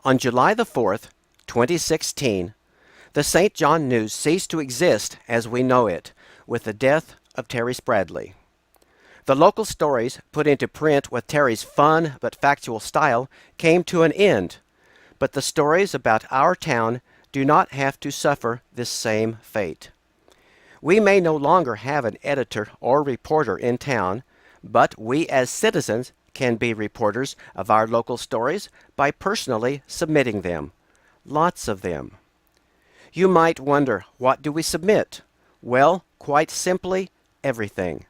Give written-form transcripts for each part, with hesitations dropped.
On July the 4th, 2016, the St. John News ceased to exist as we know it with the death of Terry Spradley. The local stories put into print with Terry's fun but factual style came to an end, but the stories about our town do not have to suffer this same fate. We may no longer have an editor or reporter in town, but we as citizens can be reporters of our local stories by personally submitting them. Lots of them. You might wonder, what do we submit? Well, quite simply, everything.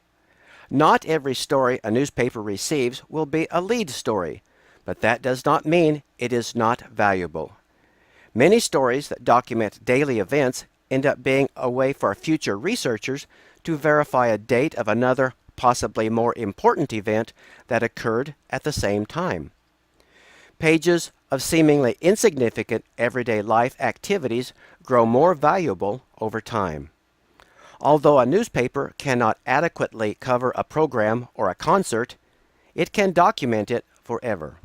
Not every story a newspaper receives will be a lead story, but that does not mean it is not valuable. Many stories that document daily events end up being a way for future researchers to verify a date of another, possibly more important event that occurred at the same time. Pages of seemingly insignificant everyday life activities grow more valuable over time. Although a newspaper cannot adequately cover a program or a concert, it can document it forever.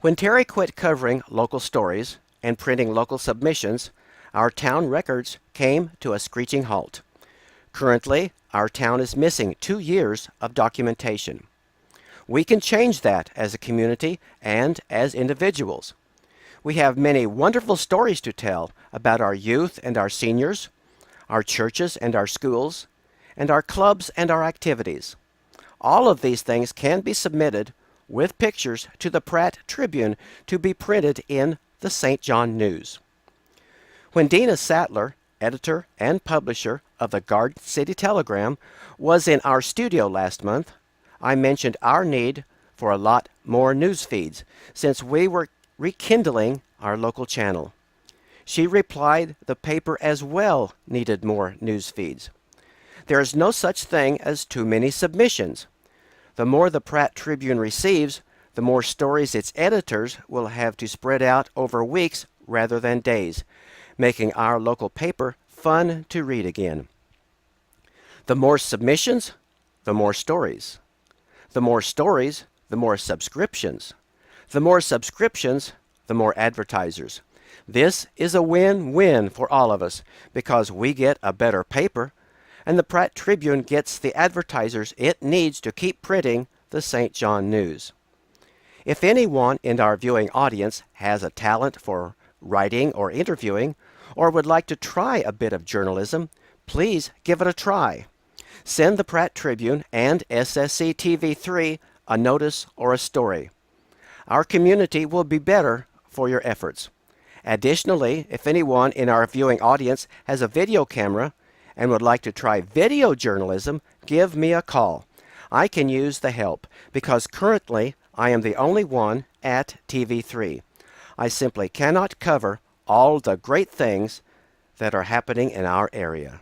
When Terry quit covering local stories and printing local submissions, our town records came to a screeching halt. Currently, our town is missing 2 years of documentation. We can change that as a community and as individuals. We have many wonderful stories to tell about our youth and our seniors, our churches and our schools, and our clubs and our activities. All of these things can be submitted with pictures to the Pratt Tribune to be printed in the St. John News. When Dina Sattler, editor and publisher of the Garden City Telegram, was in our studio last month, I mentioned our need for a lot more news feeds since we were rekindling our local channel. She replied the paper as well needed more news feeds. There is no such thing as too many submissions. The more the Pratt Tribune receives, the more stories its editors will have to spread out over weeks rather than days, making our local paper fun to read again. The more submissions, the more stories. The more stories, the more subscriptions. The more subscriptions, the more advertisers. This is a win-win for all of us because we get a better paper and the Pratt Tribune gets the advertisers it needs to keep printing the St. John News. If anyone in our viewing audience has a talent for writing or interviewing, or would like to try a bit of journalism, please give it a try. Send the Pratt Tribune and SSC TV3 a notice or a story. Our community will be better for your efforts. Additionally, if anyone in our viewing audience has a video camera and would like to try video journalism, give me a call. I can use the help because currently I am the only one at TV3. I simply cannot cover all the great things that are happening in our area.